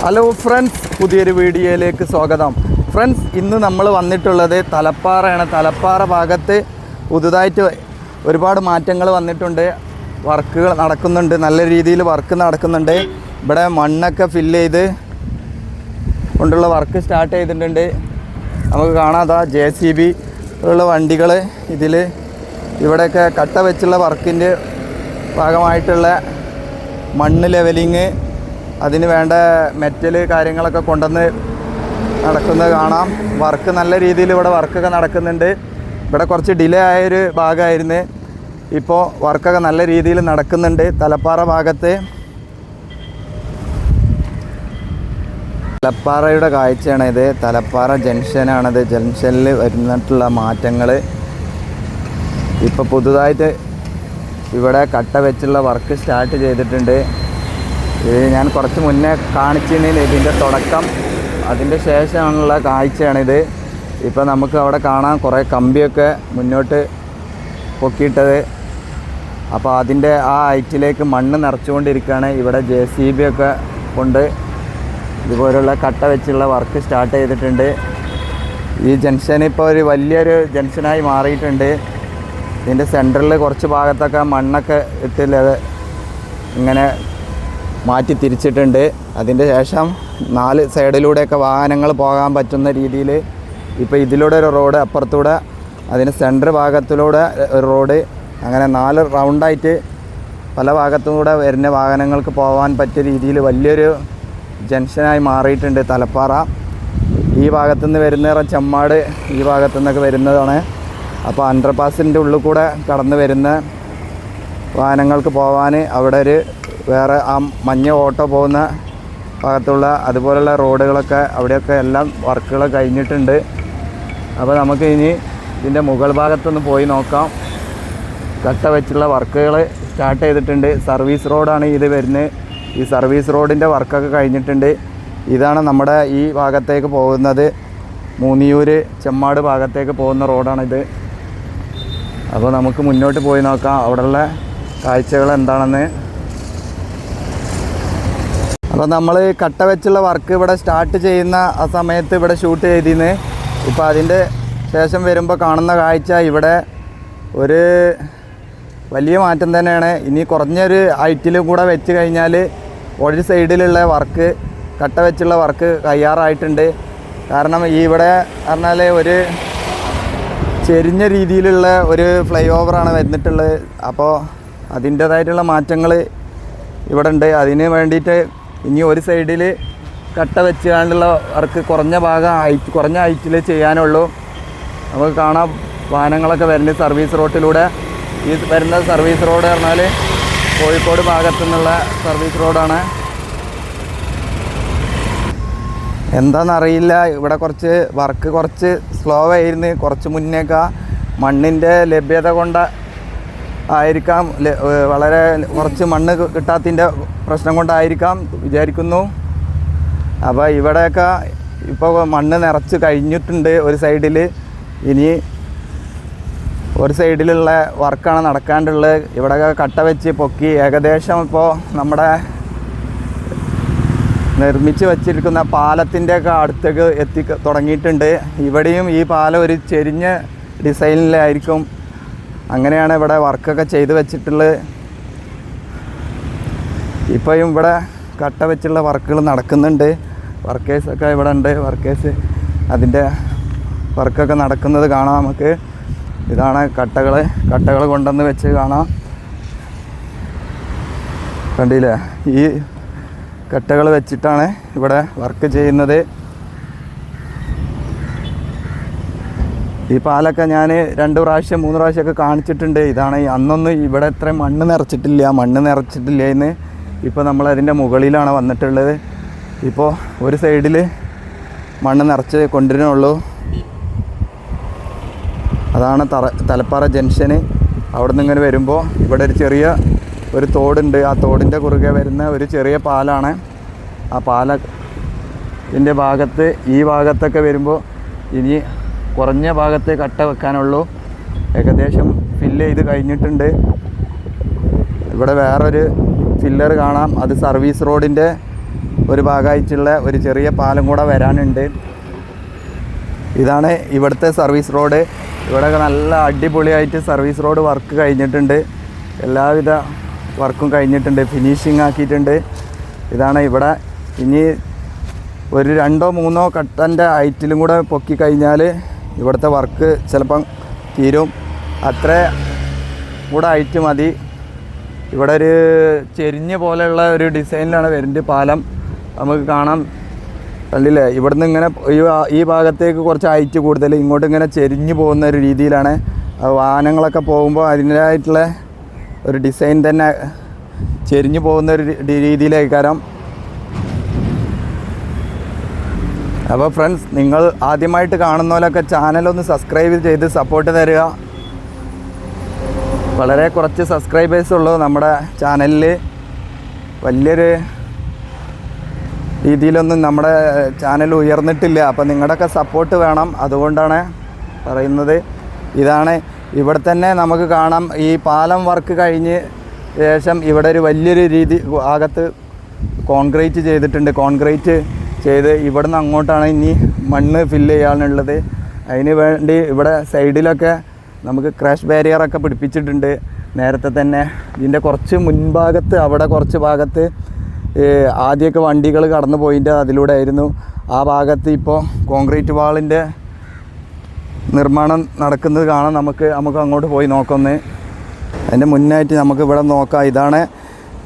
Hello friends, പുതിയൊരു വീഡിയോയിലേക്ക് സ്വാഗതം. ഫ്രണ്ട്സ്, ഇന്ന് നമ്മൾ വന്നിട്ടുള്ളത് തലപ്പാറയാണ്. തലപ്പാറ ഭാഗത്ത് പുതുതായിട്ട് ഒരുപാട് മാറ്റങ്ങൾ വന്നിട്ടുണ്ട്. വർക്കുകൾ നടക്കുന്നുണ്ട്, നല്ല രീതിയിൽ വർക്ക് നടക്കുന്നുണ്ട്. ഇവിടെ മണ്ണൊക്കെ ഫില്ല് ചെയ്ത് കൊണ്ടുള്ള വർക്ക് സ്റ്റാർട്ട് ചെയ്തിട്ടുണ്ട്. നമുക്ക് കാണാതാ JCB ഉള്ള വണ്ടികൾ ഇവിടെയൊക്കെ കട്ട വെച്ചുള്ള വർക്കിൻ്റെ ഭാഗമായിട്ടുള്ള മണ്ണ് ലെവലിങ്, അതിന് വേണ്ട മെറ്റൽ കാര്യങ്ങളൊക്കെ കൊണ്ടുവന്ന് നടക്കുന്നത് കാണാം. വർക്ക് നല്ല രീതിയിൽ ഇവിടെ വർക്കൊക്കെ നടക്കുന്നുണ്ട്. ഇവിടെ കുറച്ച് ഡിലേ ആയൊരു ഭാഗമായിരുന്നു. ഇപ്പോൾ വർക്കൊക്കെ നല്ല രീതിയിൽ നടക്കുന്നുണ്ട്. തലപ്പാറ ഭാഗത്ത് തലപ്പാറയുടെ കാഴ്ചയാണിത്. തലപ്പാറ ജംഗ്ഷനാണിത്. ജംഗ്ഷനിൽ വരുന്നിട്ടുള്ള മാറ്റങ്ങൾ ഇപ്പോൾ പുതുതായിട്ട് ഇവിടെ കട്ട വെച്ചുള്ള വർക്ക് സ്റ്റാർട്ട് ചെയ്തിട്ടുണ്ട്. ഇത് ഞാൻ കുറച്ച് മുന്നേ കാണിച്ചിരുന്നില്ല ഇതിൻ്റെ തുടക്കം. അതിൻ്റെ ശേഷമുള്ള കാഴ്ചയാണിത്. ഇപ്പോൾ നമുക്ക് അവിടെ കാണാം കുറേ കമ്പിയൊക്കെ മുന്നോട്ട് പൊക്കിയിട്ടത്. അപ്പോൾ അതിൻ്റെ ആ ഹൈറ്റിലേക്ക് മണ്ണ് നിറച്ചുകൊണ്ടിരിക്കുകയാണ്. ഇവിടെ JCB ഒക്കെ കൊണ്ട് ഇതുപോലുള്ള കട്ട വെച്ചുള്ള വർക്ക് സ്റ്റാർട്ട് ചെയ്തിട്ടുണ്ട്. ഈ ജംഗ്ഷൻ ഇപ്പോൾ ഒരു വലിയൊരു ജംഗ്ഷനായി മാറിയിട്ടുണ്ട്. ഇതിൻ്റെ സെൻറ്ററിൽ കുറച്ച് ഭാഗത്തൊക്കെ മണ്ണൊക്കെ ഇട്ടില്ലത് ഇങ്ങനെ മാറ്റി തിരിച്ചിട്ടുണ്ട്. അതിൻ്റെ ശേഷം 4 സൈഡിലൂടെയൊക്കെ വാഹനങ്ങൾ പോകാൻ പറ്റുന്ന രീതിയിൽ ഇപ്പോൾ ഇതിലൂടെ ഒരു റോഡ്, അപ്പുറത്തൂടെ അതിന് സെൻറ്റർ ഭാഗത്തിലൂടെ ഒരു റോഡ്, അങ്ങനെ 4 റൗണ്ടായിട്ട് പല ഭാഗത്തുകൂടെ വരുന്ന വാഹനങ്ങൾക്ക് പോകാൻ പറ്റിയ രീതിയിൽ വലിയൊരു ജംഗ്ഷനായി മാറിയിട്ടുണ്ട് തലപ്പാറ. ഈ ഭാഗത്തുനിന്ന് വരുന്ന ചെമ്മാട് ഈ ഭാഗത്തുനിന്നൊക്കെ വരുന്നതാണ്. അപ്പോൾ അണ്ടർപാസിൻ്റെ ഉള്ളിൽ കൂടെ കടന്നു വരുന്ന വാഹനങ്ങൾക്ക് പോകാൻ അവിടെ ഒരു വേറെ ആ മഞ്ഞ ഓട്ടോ പോകുന്ന ഭാഗത്തുള്ള അതുപോലുള്ള റോഡുകളൊക്കെ അവിടെയൊക്കെ എല്ലാം വർക്കുകൾ കഴിഞ്ഞിട്ടുണ്ട്. അപ്പോൾ നമുക്ക് ഇനി ഇതിൻ്റെ മുകൾ ഭാഗത്തൊന്ന് പോയി നോക്കാം. കട്ട വെച്ചുള്ള വർക്കുകൾ സ്റ്റാർട്ട് ചെയ്തിട്ടുണ്ട്. സർവീസ് റോഡാണ് ഇത് വരുന്നത്. ഈ സർവീസ് റോഡിൻ്റെ വർക്കൊക്കെ കഴിഞ്ഞിട്ടുണ്ട്. ഇതാണ് നമ്മുടെ ഈ ഭാഗത്തേക്ക് പോകുന്നത്. മൂന്നിയൂര് ചെമ്മാട് ഭാഗത്തേക്ക് പോകുന്ന റോഡാണിത്. അപ്പോൾ നമുക്ക് മുന്നോട്ട് പോയി നോക്കാം അവിടെയുള്ള കാഴ്ചകൾ എന്താണെന്ന്. അപ്പോൾ നമ്മൾ കട്ട വെച്ചുള്ള വർക്ക് ഇവിടെ സ്റ്റാർട്ട് ചെയ്യുന്ന ആ സമയത്ത് ഇവിടെ ഷൂട്ട് ചെയ്തിരുന്നു. ഇപ്പോൾ അതിൻ്റെ ശേഷം വരുമ്പോൾ കാണുന്ന കാഴ്ച ഇവിടെ ഒരു വലിയ മാറ്റം തന്നെയാണ്. ഇനി കുറഞ്ഞൊരു ഹൈറ്റിലും കൂടെ വെച്ച് കഴിഞ്ഞാൽ ഒരു സൈഡിലുള്ള വർക്ക്, കട്ട വെച്ചുള്ള വർക്ക് കയ്യാറായിട്ടുണ്ട്. കാരണം ഇവിടെ പറഞ്ഞാൽ ഒരു ചെരിഞ്ഞ രീതിയിലുള്ള ഒരു ഫ്ലൈ ഓവറാണ് വന്നിട്ടുള്ളത്. അപ്പോൾ അതിൻ്റേതായിട്ടുള്ള മാറ്റങ്ങൾ ഇവിടെ ഉണ്ട്. അതിന് വേണ്ടിയിട്ട് ഇനി ഒരു സൈഡിൽ കട്ട വെച്ചുകൊണ്ടുള്ള വർക്ക് കുറഞ്ഞ ഹൈറ്റിൽ ചെയ്യാനുള്ളൂ. നമുക്ക് കാണാം വാഹനങ്ങളൊക്കെ വരുന്നത് സർവീസ് റോഡിലൂടെ. ഈ വരുന്ന സർവീസ് റോഡ് പറഞ്ഞാൽ കോഴിക്കോട് ഭാഗത്തു നിന്നുള്ള സർവീസ് റോഡാണ്. എന്താണെന്നറിയില്ല, ഇവിടെ കുറച്ച് സ്ലോ ആയിരുന്നു കുറച്ച് മുന്നേക്ക. മണ്ണിൻ്റെ ലഭ്യത കൊണ്ട് ആയിരിക്കാം, വളരെ കുറച്ച് മണ്ണ് കിട്ടാത്തതിൻ്റെ പ്രശ്നം കൊണ്ടായിരിക്കാം വിചാരിക്കുന്നു. അപ്പോൾ ഇവിടെയൊക്കെ ഇപ്പോൾ മണ്ണ് നിറച്ച് കഴിഞ്ഞിട്ടുണ്ട് ഒരു സൈഡിൽ. ഇനി ഒരു സൈഡിലുള്ള വർക്കാണ് നടക്കാണ്ടുള്ളത്. ഇവിടെയൊക്കെ കട്ട വെച്ച് പൊക്കി ഏകദേശം ഇപ്പോൾ നമ്മുടെ നിർമ്മിച്ച് വച്ചിരിക്കുന്ന പാലത്തിൻ്റെയൊക്കെ അടുത്തേക്ക് എത്തി തുടങ്ങിയിട്ടുണ്ട്. ഇവിടെയും ഈ പാലം ഒരു ചെരിഞ്ഞ ഡിസൈനിലായിരിക്കും. അങ്ങനെയാണ് ഇവിടെ വർക്കൊക്കെ ചെയ്ത് വെച്ചിട്ടുള്ളത്. ഇപ്പോഴും ഇവിടെ കട്ട വെച്ചുള്ള വർക്കുകൾ നടക്കുന്നുണ്ട്. വർക്കേഴ്സൊക്കെ ഇവിടെ ഉണ്ട്. അതിൻ്റെ വർക്കൊക്കെ നടക്കുന്നത് കാണാം നമുക്ക്. ഇതാണ് കട്ടകൾ കൊണ്ടുവന്ന് വെച്ച് കാണാം. കണ്ടില്ലേ, ഈ കട്ടകൾ വെച്ചിട്ടാണ് ഇവിടെ വർക്ക് ചെയ്യുന്നത്. ഈ പാലൊക്കെ ഞാൻ 2 പ്രാവശ്യം 3 പ്രാവശ്യമൊക്കെ കാണിച്ചിട്ടുണ്ട്. ഇതാണ് അന്നൊന്നും ഇവിടെ ഇത്ര മണ്ണ് നിറച്ചിട്ടില്ല എന്ന്. ഇപ്പോൾ നമ്മളതിൻ്റെ മുകളിലാണ് വന്നിട്ടുള്ളത്. ഇപ്പോൾ ഒരു സൈഡിൽ മണ്ണ് നിറച്ച് കൊണ്ടുവരുന്നുള്ളൂ. അതാണ് തലപ്പാറ ജംഗ്ഷന്. അവിടെ നിന്ന് ഇങ്ങനെ വരുമ്പോൾ ഇവിടെ ഒരു ചെറിയ ഒരു തോടുണ്ട്. ആ തോടിൻ്റെ കുറുകെ വരുന്ന ഒരു ചെറിയ പാലാണ്. ആ പാലത്തിൻ്റെ ഭാഗത്ത് ഈ ഭാഗത്തൊക്കെ വരുമ്പോൾ ഇനി കുറഞ്ഞ ഭാഗത്ത് കട്ട വെക്കാനുള്ളൂ. ഏകദേശം ഫില്ല് ചെയ്ത് കഴിഞ്ഞിട്ടുണ്ട്. ഇവിടെ വേറൊരു ഫില്ലർ കാണാം. അത് സർവീസ് റോഡിൻ്റെ ഒരു ഭാഗമായിട്ടുള്ള ഒരു ചെറിയ പാലം കൂടെ വരാനുണ്ട്. ഇതാണ് ഇവിടുത്തെ സർവീസ് റോഡ്. ഇവിടെ നല്ല അടിപൊളിയായിട്ട് സർവീസ് റോഡ് വർക്ക് കഴിഞ്ഞിട്ടുണ്ട്. എല്ലാവിധ വർക്കും കഴിഞ്ഞിട്ടുണ്ട്, ഫിനിഷിങ് ആക്കിയിട്ടുണ്ട്. ഇതാണ് ഇവിടെ. ഇനി ഒരു 2-3 കട്ടൻ്റെ ഹൈറ്റിലും കൂടെ പൊക്കി കഴിഞ്ഞാൽ ഇവിടുത്തെ വർക്ക് ചിലപ്പം തീരും. അത്ര കൂടെ ഹൈറ്റ് മതി. ഇവിടെ ഒരു ചെരിഞ്ഞ പോലെയുള്ള ഒരു ഡിസൈനിലാണ് വരുന്നത് പാലം. നമുക്ക് കാണാം, കണ്ടില്ലേ? ഇവിടുന്ന് ഇങ്ങനെ ഈ ഭാഗത്തേക്ക് കുറച്ച് ഹൈറ്റ് കൂടുതൽ, ഇങ്ങോട്ട് ഇങ്ങനെ ചെരിഞ്ഞ് പോകുന്ന ഒരു രീതിയിലാണ്. വാഹനങ്ങളൊക്കെ പോകുമ്പോൾ അതിൻ്റേതായിട്ടുള്ള ഒരു ഡിസൈൻ തന്നെ ചെരിഞ്ഞ് പോകുന്ന ഒരു രീതിയിലേക്കാരം. അപ്പോൾ ഫ്രണ്ട്സ്, നിങ്ങൾ ആദ്യമായിട്ട് കാണുന്നവരൊക്കെ ചാനലൊന്ന് സബ്സ്ക്രൈബ് ചെയ്ത് സപ്പോർട്ട് തരിക. വളരെ കുറച്ച് സബ്സ്ക്രൈബേഴ്സ് ഉള്ളൂ നമ്മുടെ ചാനലിൽ. വലിയൊരു രീതിയിലൊന്നും നമ്മുടെ ചാനൽ ഉയർന്നിട്ടില്ല. അപ്പോൾ നിങ്ങളുടെയൊക്കെ സപ്പോർട്ട് വേണം, അതുകൊണ്ടാണ് പറയുന്നത്. ഇതാണ് ഇവിടെ തന്നെ നമുക്ക് കാണാം. ഈ പാലം വർക്ക് കഴിഞ്ഞ് ശേഷം ഇവിടെ ഒരു വലിയൊരു ഭാഗത്ത് കോൺക്രീറ്റ് ചെയ്തിട്ടുണ്ട്. കോൺക്രീറ്റ് ചെയ്ത് ഇവിടെ നിന്ന് അങ്ങോട്ടാണ് ഇനി മണ്ണ് ഫില്ല് ചെയ്യാനുള്ളത്. അതിന് വേണ്ടി ഇവിടെ സൈഡിലൊക്കെ നമുക്ക് ക്രാഷ് ബാരിയറൊക്കെ പിടിപ്പിച്ചിട്ടുണ്ട് നേരത്തെ തന്നെ. ഇതിൻ്റെ കുറച്ച് മുൻഭാഗത്ത്, അവിടെ കുറച്ച് ഭാഗത്ത് ആദ്യമൊക്കെ വണ്ടികൾ കടന്നു പോയിട്ട് അതിലൂടെ ആയിരുന്നു. ആ ഭാഗത്ത് ഇപ്പോൾ കോൺക്രീറ്റ് വാളിൻ്റെ നിർമ്മാണം നടക്കുന്നത് കാണാം. നമുക്ക് അങ്ങോട്ട് പോയി നോക്കുന്നത്. അതിൻ്റെ മുന്നായിട്ട് നമുക്ക് ഇവിടെ നോക്കാം. ഇതാണ്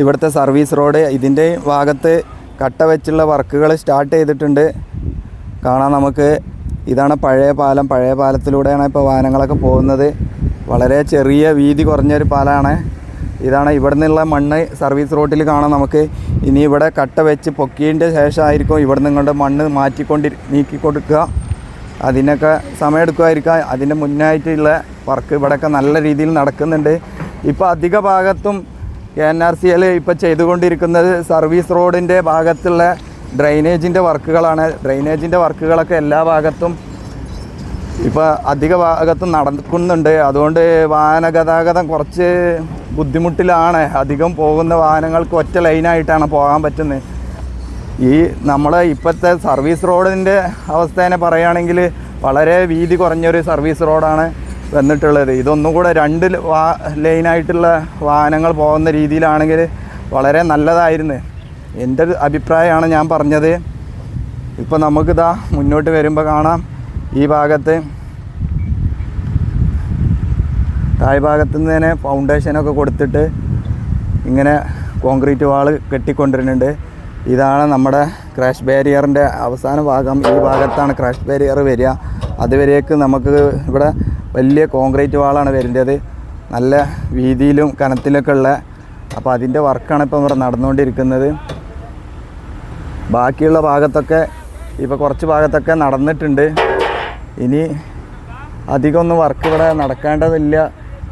ഇവിടുത്തെ സർവീസ് റോഡ്. ഇതിൻ്റെ ഭാഗത്ത് കട്ട വെച്ചുള്ള വർക്കുകൾ സ്റ്റാർട്ട് ചെയ്തിട്ടുണ്ട്, കാണാം നമുക്ക്. ഇതാണ് പഴയ പാലം. പഴയ പാലത്തിലൂടെയാണ് ഇപ്പോൾ വാഹനങ്ങളൊക്കെ പോകുന്നത്. വളരെ ചെറിയ വീതി കുറഞ്ഞൊരു പാലമാണ്. ഇതാണ് ഇവിടെ നിന്നുള്ള മണ്ണ് സർവീസ് റോഡിൽ കാണാം നമുക്ക്. ഇനി ഇവിടെ കട്ട വെച്ച് പൊക്കിയതിൻ്റെ ശേഷമായിരിക്കും ഇവിടെ നിങ്ങളുടെ മണ്ണ് നീക്കി കൊടുക്കുക. അതിനൊക്കെ സമയമെടുക്കുമായിരിക്കാം. അതിൻ്റെ മുന്നായിട്ടുള്ള വർക്ക് ഇവിടെയൊക്കെ നല്ല രീതിയിൽ നടക്കുന്നുണ്ട്. ഇപ്പോൾ അധിക ഭാഗത്തും NRCL ഇപ്പോൾ ചെയ്തുകൊണ്ടിരിക്കുന്നത് സർവീസ് റോഡിൻ്റെ ഭാഗത്തുള്ള ഡ്രെയിനേജിൻ്റെ വർക്കുകളാണ്. ഡ്രെയിനേജിൻ്റെ വർക്കുകളൊക്കെ എല്ലാ ഭാഗത്തും ഇപ്പോൾ അധിക ഭാഗത്തും നടക്കുന്നുണ്ട്. അതുകൊണ്ട് വാഹന ഗതാഗതം കുറച്ച് ബുദ്ധിമുട്ടിലാണ്. അധികം പോകുന്ന വാഹനങ്ങൾക്ക് ഒറ്റ ലൈനായിട്ടാണ് പോകാൻ പറ്റുന്നത്. ഈ നമ്മളെ ഇപ്പോഴത്തെ സർവീസ് റോഡിൻ്റെ അവസ്ഥ തന്നെ പറയുകയാണെങ്കിൽ വളരെ വീതി കുറഞ്ഞൊരു സർവീസ് റോഡാണ് വന്നിട്ടുള്ളത്. ഇതൊന്നും കൂടെ 2 ലൈനായിട്ടുള്ള വാഹനങ്ങൾ പോകുന്ന രീതിയിലാണെങ്കിൽ വളരെ നല്ലതായിരുന്നു. എൻ്റെ അഭിപ്രായമാണ് ഞാൻ പറഞ്ഞത്. ഇപ്പോൾ നമുക്കിതാ മുന്നോട്ട് വരുമ്പോൾ കാണാം, ഈ ഭാഗത്ത് താഴ്ഭാഗത്തു നിന്ന് തന്നെ ഫൗണ്ടേഷനൊക്കെ കൊടുത്തിട്ട് ഇങ്ങനെ കോൺക്രീറ്റ് വാൾ കെട്ടിക്കൊണ്ടിരുന്നുണ്ട്. ഇതാണ് നമ്മുടെ ക്രാഷ് ബാരിയറിൻ്റെ അവസാന ഭാഗം. ഈ ഭാഗത്താണ് ക്രാഷ് ബാരിയർ വരിക. അതുവരേക്ക് നമുക്ക് ഇവിടെ വലിയ കോൺക്രീറ്റ് വാളാണ് വരേണ്ടത്, നല്ല വീതിയിലും കനത്തിലൊക്കെ ഉള്ള. അപ്പോൾ അതിൻ്റെ വർക്കാണ് ഇപ്പോൾ ഇവിടെ നടന്നുകൊണ്ടിരിക്കുന്നത്. ബാക്കിയുള്ള ഭാഗത്തൊക്കെ ഇപ്പോൾ കുറച്ച് ഭാഗത്തൊക്കെ നടന്നിട്ടുണ്ട്. ഇനി അധികമൊന്നും വർക്ക് ഇവിടെ നടക്കേണ്ടതില്ല.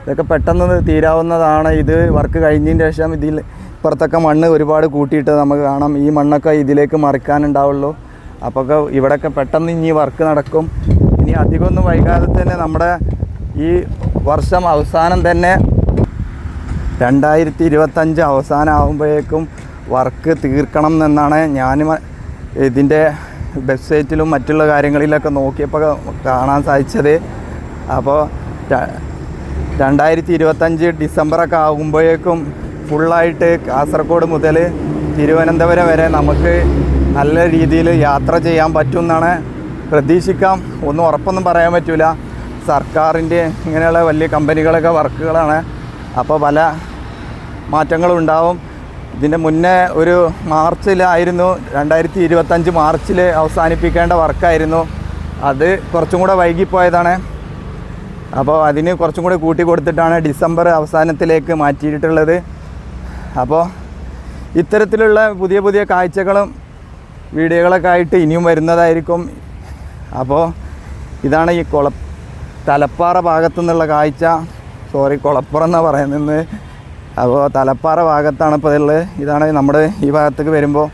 ഇതൊക്കെ പെട്ടെന്ന് തീരാവുന്നതാണ്. ഇത് വർക്ക് കഴിഞ്ഞതിന് ശേഷം ഇതിൽ ഇപ്പുറത്തൊക്കെ മണ്ണ് ഒരുപാട് കൂട്ടിയിട്ട് നമുക്ക് കാണാം. ഈ മണ്ണൊക്കെ ഇതിലേക്ക് മറിക്കാനുണ്ടാവുള്ളൂ. അപ്പോൾ ഇവിടെയൊക്കെ പെട്ടെന്ന് ഇനി വർക്ക് നടക്കും. ഇനി അധികമൊന്നും വൈകാതെ തന്നെ നമ്മുടെ ഈ വർഷം അവസാനം തന്നെ 2025 അവസാനം ആകുമ്പോഴേക്കും വർക്ക് തീർക്കണം എന്നാണ് ഞാൻ ഇതിൻ്റെ വെബ്സൈറ്റിലും മറ്റുള്ള കാര്യങ്ങളിലൊക്കെ നോക്കിയപ്പോൾ കാണാൻ സാധിച്ചത്. അപ്പോൾ 2025 ഡിസംബറൊക്കെ ആകുമ്പോഴേക്കും ഫുള്ളായിട്ട് കാസർഗോഡ് മുതൽ തിരുവനന്തപുരം വരെ നമുക്ക് നല്ല രീതിയിൽ യാത്ര ചെയ്യാൻ പറ്റുമെന്നാണ് പ്രതീക്ഷിക്കാം. ഒന്നും ഉറപ്പൊന്നും പറയാൻ പറ്റില്ല. സർക്കാരിൻ്റെ ഇങ്ങനെയുള്ള വലിയ കമ്പനികളൊക്കെ വർക്കുകളാണ്. അപ്പോൾ പല മാറ്റങ്ങളും ഉണ്ടാവും. ഇതിൻ്റെ മുന്നേ ഒരു മാർച്ചിലായിരുന്നു, 2025 മാർച്ചിൽ അവസാനിപ്പിക്കേണ്ട വർക്കായിരുന്നു. അത് കുറച്ചും കൂടെ വൈകിപ്പോയതാണ്. അപ്പോൾ അതിന് കുറച്ചും കൂടി കൂട്ടി കൊടുത്തിട്ടാണ് ഡിസംബർ അവസാനത്തിലേക്ക് മാറ്റിയിട്ടുള്ളത്. അപ്പോൾ ഇത്തരത്തിലുള്ള പുതിയ പുതിയ കാഴ്ചകളും വീഡിയോകളൊക്കെ ആയിട്ട് ഇനിയും വരുന്നതായിരിക്കും. അപ്പോൾ ഇതാണ് ഈ തലപ്പാറ ഭാഗത്തു നിന്നുള്ള കാഴ്ച. കുളപ്പുറം എന്നാണ് പറയുന്നത്. അപ്പോൾ തലപ്പാറ ഭാഗത്താണ് ഇപ്പോൾ ഉള്ളത്. ഇതാണ് നമ്മുടെ ഈ ഭാഗത്തേക്ക് വരുമ്പോൾ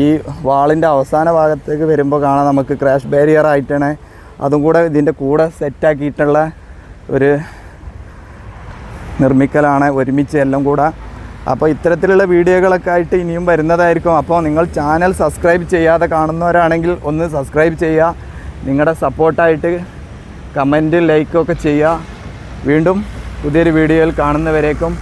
ഈ വാളിൻ്റെ അവസാന ഭാഗത്തേക്ക് വരുമ്പോൾ കാണാം നമുക്ക് ക്രാഷ് ബാരിയർ ആയിട്ടാണ്. അതും കൂടെ ഇതിൻ്റെ കൂടെ സെറ്റാക്കിയിട്ടുള്ള ഒരു നിർമ്മിക്കലാണ്, ഒരുമിച്ച് എല്ലാം കൂടെ. അപ്പോൾ ഇത്തരത്തിലുള്ള വീഡിയോകളൊക്കെ ആയിട്ട് ഇനിയും വരുന്നതായിരിക്കും. അപ്പോൾ നിങ്ങൾ ചാനൽ സബ്സ്ക്രൈബ് ചെയ്യാതെ കാണുന്നവരാണെങ്കിൽ ഒന്ന് സബ്സ്ക്രൈബ് ചെയ്യുക. നിങ്ങളുടെ സപ്പോർട്ടായിട്ട് കമൻറ്റ് ലൈക്കൊക്കെ ചെയ്യുക. വീണ്ടും പുതിയൊരു വീഡിയോയിൽ കാണുന്നവരേക്കും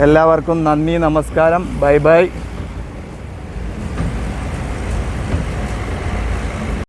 എല്ലാവർക്കും നന്ദി, നമസ്കാരം, ബൈ ബൈ.